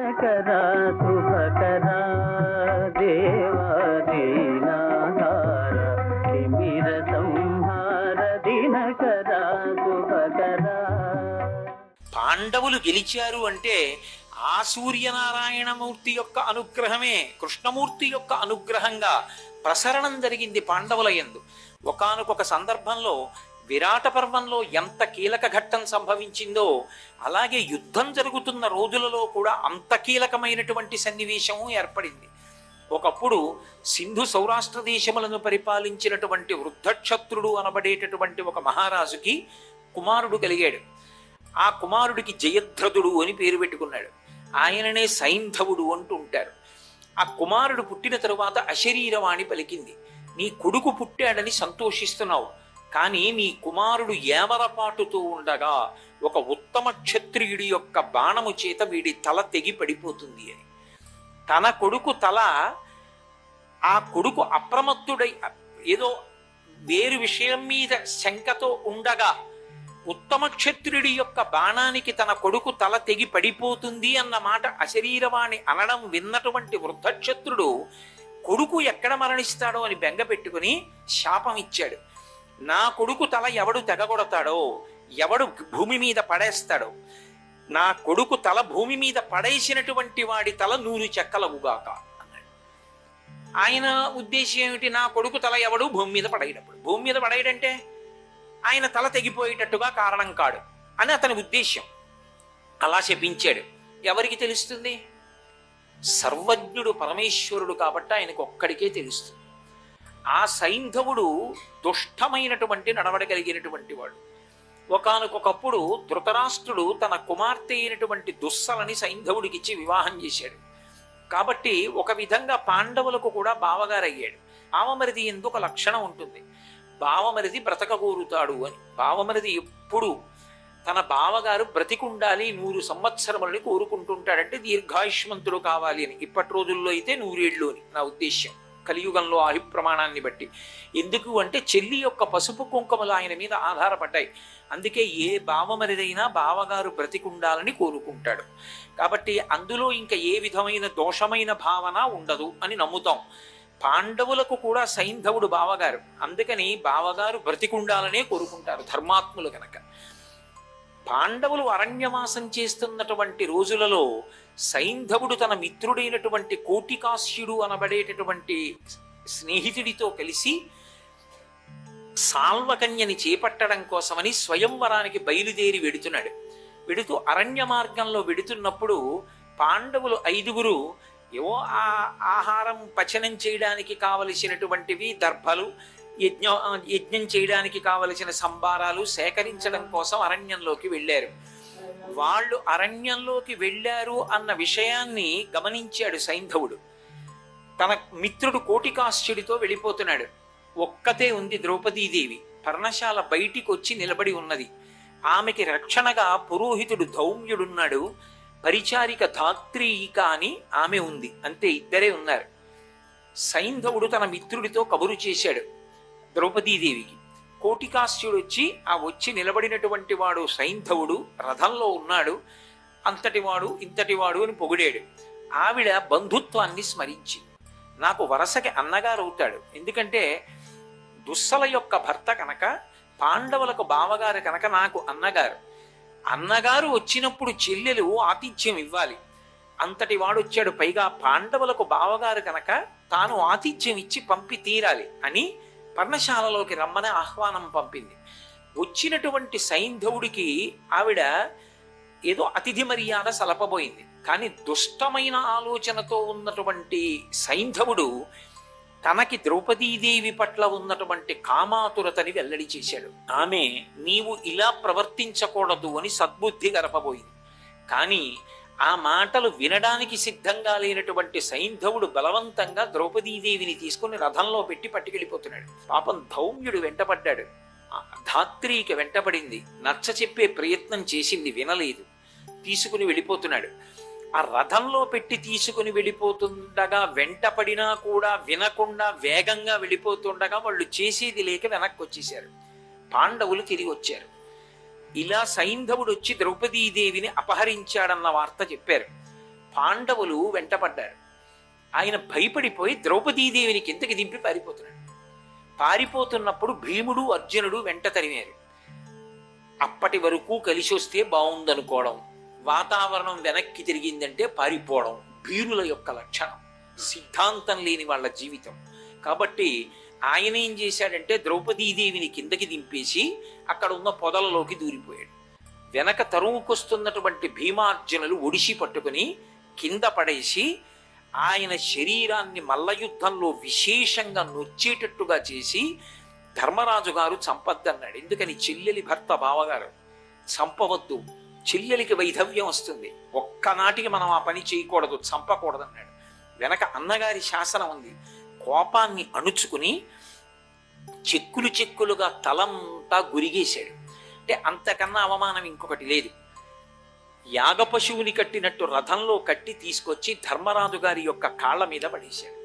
దినకరా శుభకరా దేవా దీనాధార తిమిర సంహార దినకరా శుభకరా. పాండవులు గెలిచారు అంటే ఆ సూర్యనారాయణమూర్తి యొక్క అనుగ్రహమే కృష్ణమూర్తి యొక్క అనుగ్రహంగా ప్రసరణం జరిగింది పాండవుల యందు. ఒకానొక సందర్భంలో విరాట పర్వంలో ఎంత కీలక ఘట్టం సంభవించిందో అలాగే యుద్ధం జరుగుతున్న రోజులలో కూడా అంత కీలకమైనటువంటి సన్నివేశము ఏర్పడింది. ఒకప్పుడు సింధు సౌరాష్ట్ర దేశములను పరిపాలించినటువంటి వృద్ధక్షత్రుడు అనబడేటటువంటి ఒక మహారాజుకి కుమారుడు కలిగాడు. ఆ కుమారుడికి జయద్రథుడు అని పేరు పెట్టుకున్నాడు. ఆయననే సైంధవుడు అంటూ ఉంటారు. ఆ కుమారుడు పుట్టిన తరువాత అశరీరవాణి పలికింది, నీ కొడుకు పుట్టాడని సంతోషిస్తున్నావు, కానీ నీ కుమారుడు ఏమరపాటుతో ఉండగా ఒక ఉత్తమ క్షత్రియుడి యొక్క బాణము చేత వీడి తల తెగి పడిపోతుంది అని. తన కొడుకు తల, ఆ కొడుకు అప్రమత్తుడై ఏదో వేరు విషయం మీద శంకతో ఉండగా ఉత్తమ క్షత్రుడి యొక్క బాణానికి తన కొడుకు తల తెగి పడిపోతుంది అన్న మాట అశరీరవాణి అనడం విన్నటువంటి వృద్ధక్షత్రుడు కొడుకు ఎక్కడ మరణిస్తాడో అని బెంగ పెట్టుకుని శాపం ఇచ్చాడు. నా కొడుకు తల ఎవడు తెగగొడతాడో, ఎవడు భూమి మీద పడేస్తాడో, నా కొడుకు తల భూమి మీద పడేసినటువంటి వాడి తల 100 చెక్కలవుగాక అన్నాడు. ఆయన ఉద్దేశం ఏమిటి? నా కొడుకు తల ఎవడు భూమి మీద పడేటప్పుడు, భూమి మీద పడేయడంటే ఆయన తల తెగిపోయేటట్టుగా కారణం కాడు అని అతని ఉద్దేశం. అలా శపించాడు. ఎవరికి తెలుస్తుంది? సర్వజ్ఞుడు పరమేశ్వరుడు కాబట్టి ఆయనకు ఒక్కడికే తెలుస్తుంది. ఆ సైంధవుడు దుష్టమైనటువంటి నడవడగలిగినటువంటి వాడు. ఒకానొకప్పుడు ధృతరాష్ట్రుడు తన కుమార్తె అయినటువంటి దుస్సలని సైంధవుడికిచ్చి వివాహం చేశాడు. కాబట్టి ఒక విధంగా పాండవులకు కూడా బావగారయ్యాడు. బావమరిది ఎందుకు ఒక లక్షణం ఉంటుంది, బావమరిది బ్రతకగోరుతాడు అని. బావమరిది ఎప్పుడు తన బావగారు బ్రతికుండాలి, 100 సంవత్సరములని కోరుకుంటుంటాడంటే దీర్ఘాయుష్మంతుడు కావాలి అని. ఇప్పటి రోజుల్లో అయితే 100 ఏళ్ళు అని నా ఉద్దేశ్యం, కలియుగంలో ఆయు ప్రమాణాన్ని బట్టి. ఎందుకు అంటే చెల్లి యొక్క పసుపు కుంకుమలు ఆయన మీద ఆధారపడ్డాయి. అందుకే ఏ బావమరిదైనా బావగారు బ్రతికుండాలని కోరుకుంటాడు. కాబట్టి అందులో ఇంకా ఏ విధమైన దోషమైన భావన ఉండదు అని నమ్ముతాం. పాండవులకు కూడా సైంధవుడు బావగారు, అందుకని బావగారు బ్రతికుండాలనే కోరుకుంటారు ధర్మాత్ములు కనుక. పాండవులు అరణ్యవాసం చేస్తున్నటువంటి రోజులలో సైంధవుడు తన మిత్రుడైనటువంటి కోటికాస్యుడు అనబడేటటువంటి స్నేహితుడితో కలిసి సాల్వకన్యని చేపట్టడం కోసమని స్వయంవరానికి బయలుదేరి వెడుతున్నాడు. వెడుతూ అరణ్య మార్గంలో వెడుతున్నప్పుడు పాండవులు 5గురు ఏవో ఆహారం పచనం చేయడానికి కావలసినటువంటివి, దర్భలు, యజ్ఞం చేయడానికి కావలసిన సంబారాలు సేకరించడం కోసం అరణ్యంలోకి వెళ్ళారు. వాళ్ళు అరణ్యంలోకి వెళ్ళారు అన్న విషయాన్ని గమనించాడు సైంధవుడు. తన మిత్రుడు కోటికాస్యుడితో వెళ్ళిపోతున్నాడు. ఒక్కతే ఉంది ద్రౌపదీదేవి. పర్ణశాల బయటికి వచ్చి నిలబడి ఉన్నది. ఆమెకి రక్షణగా పురోహితుడు ధౌమ్యుడున్నాడు, పరిచారిక ధాత్రీయిక అని ఆమె ఉంది. అంతే, ఇద్దరే ఉన్నారు. సైంధవుడు తన మిత్రుడితో కబురు చేశాడు ద్రౌపదీదేవికి. కోటికాస్యుడు వచ్చి ఆ వచ్చి నిలబడినటువంటి వాడు సైంధవుడు రథంలో ఉన్నాడు, అంతటివాడు ఇంతటివాడు అని పొగిడాడు. ఆవిడ బంధుత్వాన్ని స్మరించి, నాకు వరసకి అన్నగారు అవుతాడు, ఎందుకంటే దుస్సల యొక్క భర్త కనుక, పాండవులకు బావగారు కనుక నాకు అన్నగారు. అన్నగారు వచ్చినప్పుడు చెల్లెలు ఆతిథ్యం ఇవ్వాలి, అంతటి వాడు వచ్చాడు, పైగా పాండవులకు బావగారు కనుక తాను ఆతిథ్యం ఇచ్చి పంపి తీరాలి అని పర్ణశాలలోకి రమ్మని ఆహ్వానం పంపింది. వచ్చినటువంటి సైంధవుడికి ఆవిడ ఏదో అతిథి మర్యాద సలపబోయింది. కానీ దుష్టమైన ఆలోచనతో ఉన్నటువంటి సైంధవుడు తనకి ద్రౌపదీదేవి పట్ల ఉన్నటువంటి కామాతురతని వెల్లడి చేశాడు. ఆమె నీవు ఇలా ప్రవర్తించకూడదు అని సద్బుద్ధి గరపబోయింది. కానీ ఆ మాటలు వినడానికి సిద్ధంగా లేనటువంటి సైంధవుడు బలవంతంగా ద్రౌపదీదేవిని తీసుకుని రథంలో పెట్టి పట్టుకెళ్ళిపోతున్నాడు. పాపం ధౌమ్యుడు వెంటపడ్డాడు, ధాత్రీకి వెంటపడింది, నచ్చ చెప్పే ప్రయత్నం చేసింది, వినలేదు, తీసుకుని వెళ్ళిపోతున్నాడు. ఆ రథంలో పెట్టి తీసుకుని వెళ్ళిపోతుండగా వెంటపడినా కూడా వినకుండా వేగంగా వెళ్ళిపోతుండగా వాళ్ళు చేసేది లేక వెనక్కి వచ్చేశారు. పాండవులు తిరిగి వచ్చారు. ఇలా సైంధవుడు వచ్చి ద్రౌపదీదేవిని అపహరించాడన్న వార్త చెప్పారు. పాండవులు వెంటపడ్డారు. ఆయన భయపడిపోయి ద్రౌపదీదేవిని కిందకి దింపి పారిపోతున్నాడు. పారిపోతున్నప్పుడు భీముడు అర్జునుడు వెంట తరిమారు. అప్పటి వరకు కలిసి వస్తే బాగుందనుకోవడం, వాతావరణం వెనక్కి తిరిగిందంటే పారిపోవడం భీరుల యొక్క లక్షణం, సిద్ధాంతం లేని వాళ్ళ జీవితం. కాబట్టి ఆయన ఏం చేశాడంటే ద్రౌపదీదేవిని కిందకి దింపేసి అక్కడ ఉన్న పొదలలోకి దూరిపోయాడు. వెనక తరువుకొస్తున్నటువంటి భీమార్జునులు ఒడిసి పట్టుకుని కింద పడేసి ఆయన శరీరాన్ని మల్లయుద్ధంలో విశేషంగా నొచ్చేటట్టుగా చేసి ధర్మరాజు గారు చంపద్దన్నాడు. ఎందుకని? చెల్లెలి భర్త బావగారు, చంపవద్దు, చెల్లెలికి వైధవ్యం వస్తుంది, ఒక్కనాటికి మనం ఆ పని చేయకూడదు, చంపకూడదన్నాడు. వెనక అన్నగారి శాసనం ఉంది. కోపాన్ని అణుచుకుని చెక్కులు చెక్కులుగా తలంతా గురిగేశాడు. అంటే అంతకన్నా అవమానం ఇంకొకటి లేదు. యాగ పశువుని కట్టినట్టు రథంలో కట్టి తీసుకొచ్చి ధర్మరాజు గారి యొక్క కాళ్ళ మీద పడేశాడు.